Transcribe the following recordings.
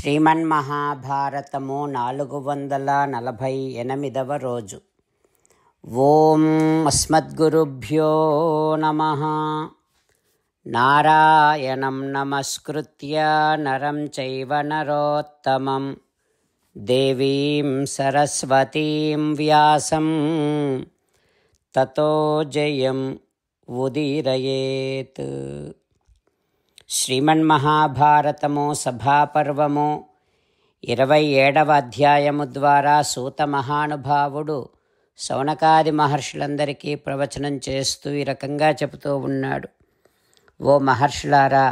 శ్రీమన్మహాభారతము 448వ రోజు. ఓం అస్మద్గురుభ్యో నమః. నారాయణం నమస్కృత్య నరం చైవ నరోత్తమం దేవీం సరస్వతీం వ్యాసం తతో జయం ఉదీరయేత్. శ్రీమన్మహాభారతము సభాపర్వము 27వ అధ్యాయము ద్వారా సూత మహానుభావుడు శౌనకాది మహర్షులందరికీ ప్రవచనం చేస్తూ ఈ రకంగా చెబుతూ ఉన్నాడు. ఓ మహర్షులారా,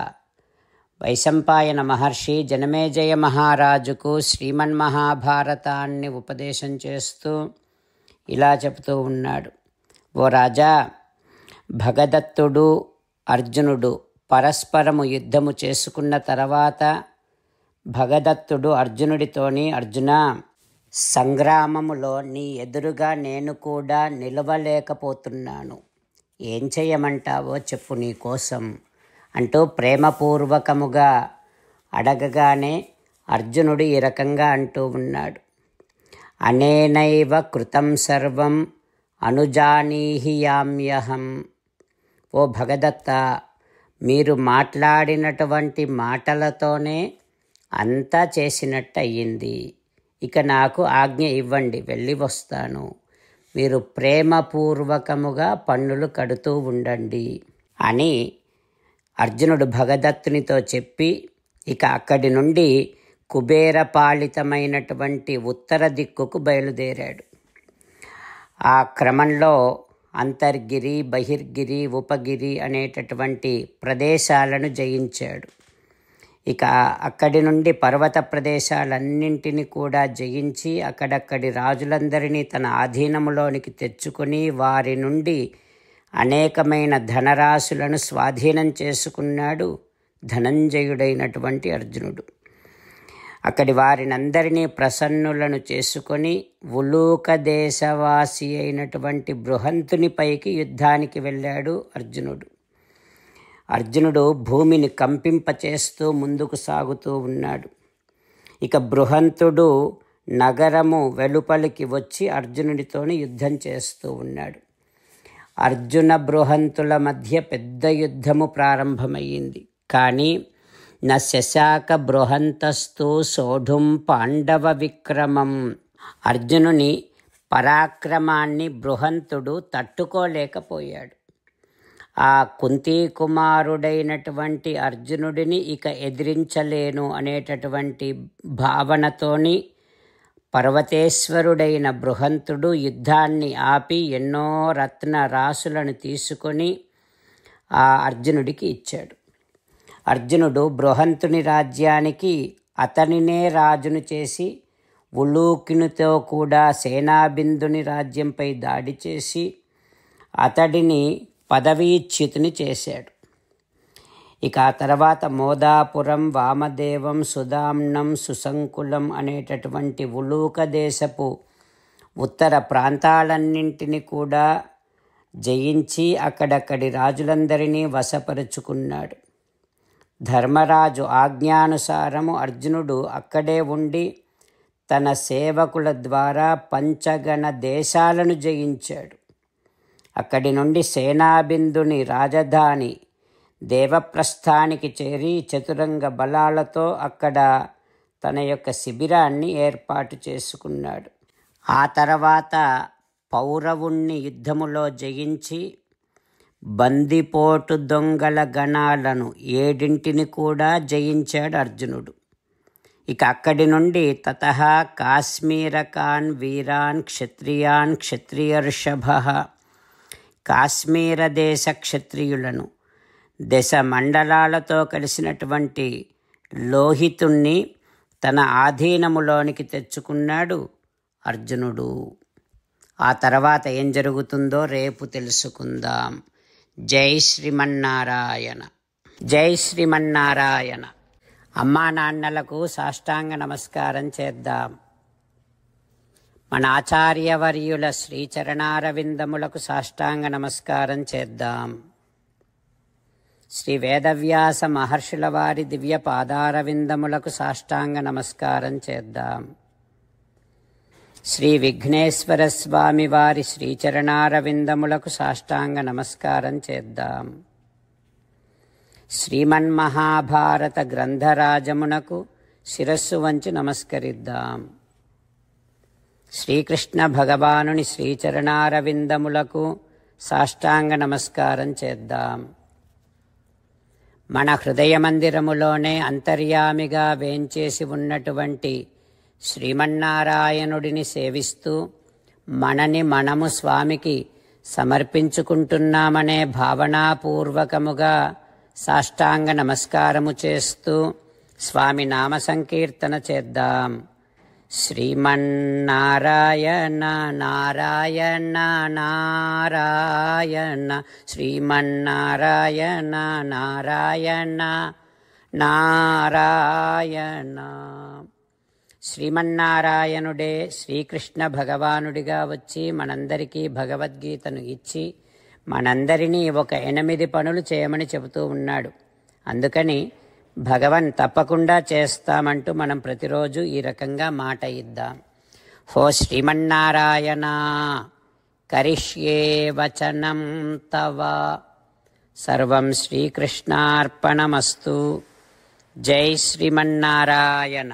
వైశంపాయన మహర్షి జనమేజయ మహారాజుకు శ్రీమన్మహాభారతాన్ని ఉపదేశం చేస్తూ ఇలా చెబుతూ ఉన్నాడు. ఓ రాజా, భగదత్తుడు అర్జునుడు పరస్పరము యుద్ధము చేసుకున్న తర్వాత భగదత్తుడు అర్జునుడితోని, అర్జున, సంగ్రామములో నీ ఎదురుగా నేను కూడా నిలవలేకపోతున్నాను, ఏం చేయమంటావో చెప్పు నీ కోసం అంటూ ప్రేమపూర్వకముగా అడగగానే అర్జునుడు ఈ రకంగా అంటూ ఉన్నాడు. అనేనైవ కృతం సర్వం అనుజానీహి యామ్యహం. ఓ భగదత్త, మీరు మాట్లాడినటువంటి మాటలతోనే అంతా చేసినట్టు అయ్యింది. ఇక నాకు ఆజ్ఞ ఇవ్వండి, వెళ్ళి వస్తాను. మీరు ప్రేమపూర్వకముగా పన్నులు కడుతూ ఉండండి అని అర్జునుడు భగదత్తునితో చెప్పి ఇక అక్కడి నుండి కుబేరపాలితమైనటువంటి ఉత్తర దిక్కుకు బయలుదేరాడు. ఆ క్రమంలో అంతర్గిరి, బహిర్గిరి, ఉపగిరి అనేటటువంటి ప్రదేశాలను జయించాడు. ఇక అక్కడి నుండి పర్వత ప్రదేశాలన్నింటినీ కూడా జయించి అక్కడక్కడి రాజులందరినీ తన ఆధీనములోనికి తెచ్చుకొని వారి నుండి అనేకమైన ధనరాశులను స్వాధీనం చేసుకున్నాడు ధనంజయుడైనటువంటి అర్జునుడు. అక్కడి వారినందరినీ ప్రసన్నులను చేసుకొని ఉలూక దేశవాసి అయినటువంటి బృహంతునిపైకి యుద్ధానికి వెళ్ళాడు అర్జునుడు భూమిని కంపింపచేస్తూ ముందుకు సాగుతూ ఉన్నాడు. ఇక బృహంతుడు నగరము వెలుపలికి వచ్చి అర్జునుడితోని యుద్ధం చేస్తూ ఉన్నాడు. అర్జున బృహంతుల మధ్య పెద్ద యుద్ధము ప్రారంభమయ్యింది. కానీ న శశాక బృహంతస్తు సోఢుం పాండవ విక్రమం. అర్జునుని పరాక్రమాన్ని బృహంతుడు తట్టుకోలేకపోయాడు. ఆ కుంతీ కుమారుడైనటువంటి అర్జునుడిని ఇక ఎదిరించలేను అనేటటువంటి భావనతోని పర్వతేశ్వరుడైన బృహంతుడు యుద్ధాన్ని ఆపి ఎన్నో రత్న రాసులను తీసుకొని ఆ అర్జునుడికి ఇచ్చాడు. అర్జునుడు బృహంతుని రాజ్యానికి అతనినే రాజును చేసి ఉలూకునితో కూడా సేనాబిందుని రాజ్యంపై దాడి చేసి అతడిని పదవీచ్యుతుని చేశాడు. ఇక ఆ తర్వాత మోదాపురం, వామదేవం, సుదామ్నం, సుశంకులం అనేటటువంటి ఉలూక దేశపు ఉత్తర ప్రాంతాలన్నింటినీ కూడా జయించి అక్కడక్కడి రాజులందరినీ వశపరుచుకున్నాడు. ధర్మరాజు ఆజ్ఞానుసారము అర్జునుడు అక్కడే ఉండి తన సేవకుల ద్వారా పంచగణ దేశాలను జయించాడు. అక్కడి నుండి సేనాబిందుని రాజధాని దేవప్రస్థానికి చేరి చతురంగ బలాలతో అక్కడ తన యొక్క శిబిరాన్ని ఏర్పాటు చేసుకున్నాడు. ఆ తర్వాత పౌరవుణ్ణి యుద్ధములో జయించి బందిపోటు దొంగల గణాలను 7 కూడా జయించాడు అర్జునుడు. ఇక అక్కడి నుండి తతః కాశ్మీరకాన్ వీరాన్ క్షత్రియాన్ క్షత్రియర్షభః. కాశ్మీర దేశ క్షత్రియులను, దశ మండలాలతో కలిసినటువంటి లోహితుణ్ణి తన ఆధీనములోనికి తెచ్చుకున్నాడు అర్జునుడు. ఆ తర్వాత ఏం జరుగుతుందో రేపు తెలుసుకుందాం. జై శ్రీమన్నారాయణ, జై శ్రీమన్నారాయణ. అమ్మా నాన్నలకు సాష్టాంగ నమస్కారం చేద్దాం. మన ఆచార్యవర్యుల శ్రీచరణారవిందములకు సాష్టాంగ నమస్కారం చేద్దాం. శ్రీ వేదవ్యాస మహర్షుల వారి దివ్య పాదారవిందములకు సాష్టాంగ నమస్కారం చేద్దాం. శ్రీ విఘ్నేశ్వర స్వామి వారి శ్రీచరణారవిందములకు సాష్టాంగ నమస్కారం చేద్దాం. శ్రీమన్మహాభారత గ్రంథరాజమునకు శిరస్సు వంచి నమస్కరిద్దాం. శ్రీకృష్ణ భగవానుని శ్రీచరణారవిందములకు సాష్టాంగ నమస్కారం చేద్దాం. మన హృదయ మందిరములోనే అంతర్యామిగా వేంచేసి ఉన్నటువంటి శ్రీమన్నారాయణుడిని సేవిస్తూ మనని మనము స్వామికి సమర్పించుకుంటున్నామనే భావనాపూర్వకముగా సాష్టాంగ నమస్కారము చేస్తూ స్వామి నామ సంకీర్తన చేద్దాం. శ్రీమన్నారాయణ నారాయణ నారాయణ శ్రీమన్నారాయణ నారాయణ నారాయణ. శ్రీమన్నారాయణుడే శ్రీకృష్ణ భగవానుడిగా వచ్చి మనందరికీ భగవద్గీతను ఇచ్చి మనందరినీ ఒక 8 పనులు చేయమని చెబుతూ ఉన్నాడు. అందుకని భగవన్ తప్పకుండా చేస్తామంటూ మనం ప్రతిరోజు ఈ రకంగా మాట ఇద్దాం. హో శ్రీమన్నారాయణ కరిష్యే వచనం తవ సర్వం శ్రీకృష్ణార్పణమస్తు. జై శ్రీమన్నారాయణ.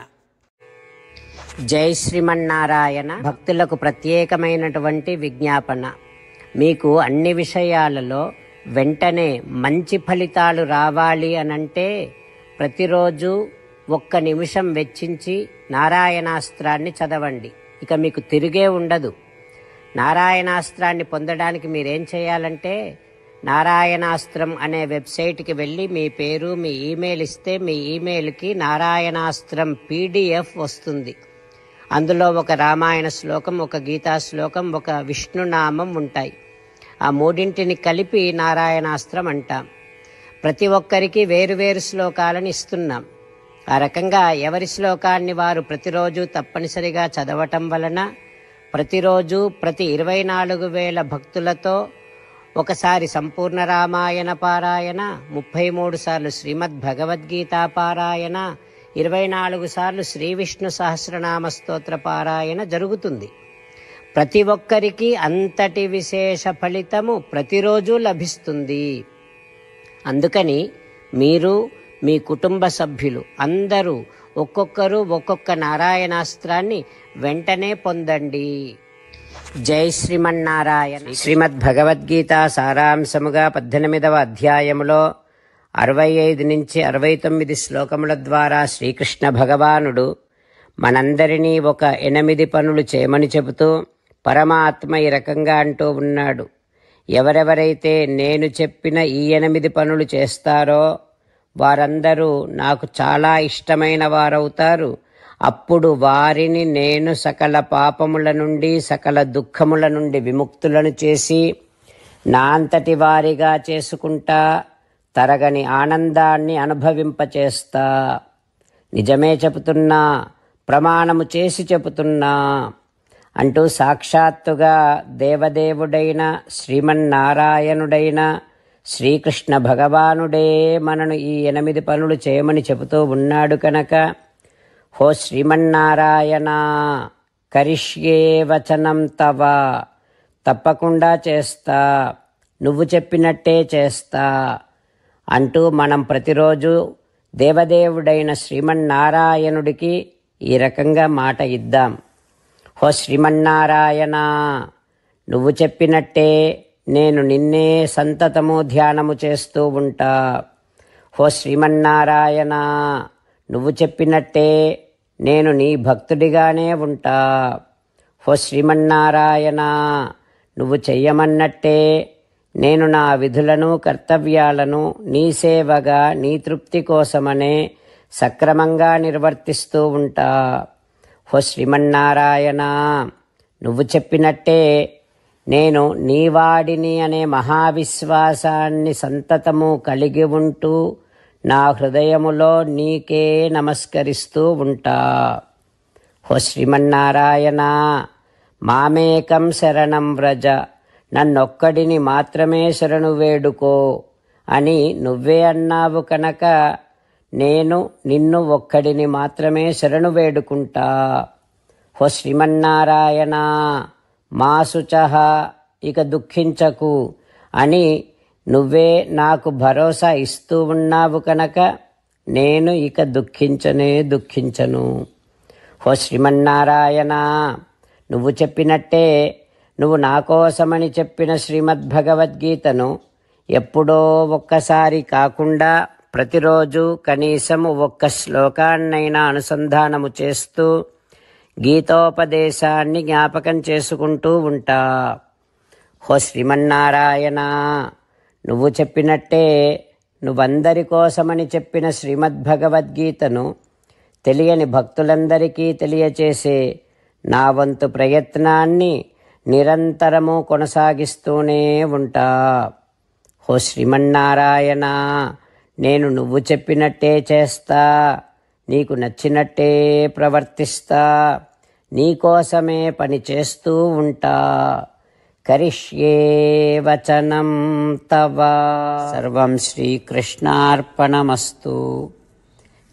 జై శ్రీమన్నారాయణ. భక్తులకు ప్రత్యేకమైనటువంటి విజ్ఞాపన. మీకు అన్ని విషయాలలో వెంటనే మంచి ఫలితాలు రావాలి అనంటే ప్రతిరోజు 1 నిమిషం వెచ్చించి నారాయణాస్త్రాన్ని చదవండి. ఇక మీకు తిరిగే ఉండదు. నారాయణాస్త్రాన్ని పొందడానికి మీరేం చేయాలంటే నారాయణాస్త్రం అనే వెబ్సైట్కి వెళ్ళి మీ పేరు మీ ఈమెయిల్ ఇస్తే మీ ఈమెయిల్కి నారాయణాస్త్రం PDF వస్తుంది. అందులో ఒక రామాయణ శ్లోకం, ఒక గీతా శ్లోకం, ఒక విష్ణునామం ఉంటాయి. ఆ 3 కలిపి నారాయణాస్త్రం అంటాం. ప్రతి ఒక్కరికి వేరువేరు శ్లోకాలను ఇస్తున్నాం. ఆ రకంగా ఎవరి శ్లోకాన్ని వారు ప్రతిరోజు తప్పనిసరిగా చదవటం వలన ప్రతిరోజు ప్రతి 24,000 భక్తులతో ఒకసారి సంపూర్ణ రామాయణ పారాయణ, 33 సార్లు శ్రీమద్ భగవద్గీత పారాయణ, 24 సార్లు శ్రీ విష్ణు సహస్రనామ స్తోత్ర పారాయణ జరుగుతుంది. ప్రతి ఒక్కరికి అంతటి విశేష ఫలితము ప్రతిరోజు లభిస్తుంది. అందుకని మీరు మీ కుటుంబ సభ్యులు అందరూ ఒక్కొక్కరు ఒక్కొక్క నారాయణాస్త్రాన్ని వెంటనే పొందండి. జై శ్రీమన్నారాయణ. శ్రీమద్ భగవద్గీత సారాంశముగా 18వ అధ్యాయములో 65 నుంచి 69 శ్లోకముల ద్వారా శ్రీకృష్ణ భగవానుడు మనందరినీ ఒక 8 పనులు చేయమని చెబుతూ పరమాత్మ ఈ రకంగా అంటూ ఉన్నాడు. ఎవరెవరైతే నేను చెప్పిన ఈ 8 పనులు చేస్తారో వారందరూ నాకు చాలా ఇష్టమైన వారవుతారు. అప్పుడు వారిని నేను సకల పాపముల నుండి సకల దుఃఖముల నుండి విముక్తులను చేసి నా అంతటి వారిగా చేసుకుంటా, తరగని ఆనందాన్ని అనుభవింపచేస్తా. నిజమే చెబుతున్నా, ప్రమాణము చేసి చెబుతున్నా అంటూ సాక్షాత్తుగా దేవదేవుడైన శ్రీమన్నారాయణుడైన శ్రీకృష్ణ భగవానుడే మనను ఈ 8 పనులు చేయమని చెబుతూ ఉన్నాడు కనుక హో శ్రీమన్నారాయణ కరిష్యే వచనం తవ తప్పకుండా చేస్తా, నువ్వు చెప్పినట్టే చేస్తా అంటూ మనం ప్రతిరోజు దేవదేవుడైన శ్రీమన్నారాయణుడికి ఈ రకంగా మాట ఇద్దాం. హో శ్రీమన్నారాయణ నువ్వు చెప్పినట్టే నేను నిన్నే సంతతము ధ్యానము చేస్తూ ఉంటా. హో శ్రీమన్నారాయణ నువ్వు చెప్పినట్టే నేను నీ భక్తుడిగానే ఉంటా. హో శ్రీమన్నారాయణ నువ్వు చెయ్యమన్నట్టే నేను నా విధులను కర్తవ్యాలను నీ సేవగా నీ తృప్తి కోసమనే సక్రమంగా నిర్వర్తిస్తూ ఉంటా. హో శ్రీమన్నారాయణ నువ్వు చెప్పినట్టే నేను నీవాడిని అనే మహావిశ్వాసాన్ని సంతతము కలిగి ఉంటూ నా హృదయములో నీకే నమస్కరిస్తూ ఉంటా. హో శ్రీమన్నారాయణ మామేకం శరణం వ్రజ నన్నొక్కడిని మాత్రమే శరణు వేడుకో అని నువ్వే అన్నావు కనుక నేను నిన్ను ఒక్కడిని మాత్రమే శరణు వేడుకుంటా. హో శ్రీమన్నారాయణ మా శుచః, ఇక దుఃఖించకు అని నువ్వే నాకు భరోసా ఇస్తూ ఉన్నావు కనుక నేను ఇక దుఃఖించను. హో శ్రీమన్నారాయణ, నువ్వు చెప్పినట్టే నువ్వు నా కోసమని చెప్పిన శ్రీమద్భగవద్గీతను ఎప్పుడో ఒక్కసారి కాకుండా ప్రతిరోజు కనీసము ఒక్క శ్లోకాన్నైనా అనుసంధానము చేస్తూ గీతోపదేశాన్ని జ్ఞాపకం చేసుకుంటూ ఉంటా. హో శ్రీమన్నారాయణ, నువ్వు చెప్పినట్టే నువ్వందరి కోసమని చెప్పిన శ్రీమద్భగవద్గీతను తెలియని భక్తులందరికీ తెలియచేసే నా వంతు ప్రయత్నాన్ని నిరంతరము కొనసాగిస్తూనే ఉంటా. హో శ్రీమన్నారాయణ, నేను నువ్వు చెప్పినట్టే చేస్తా, నీకు నచ్చినట్టే ప్రవర్తిస్తా, నీకోసమే పని చేస్తూ ఉంటా. కరిష్యే వచనం తవ. సర్వం శ్రీకృష్ణార్పణమస్తు.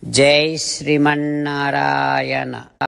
జై శ్రీమన్నారాయణ.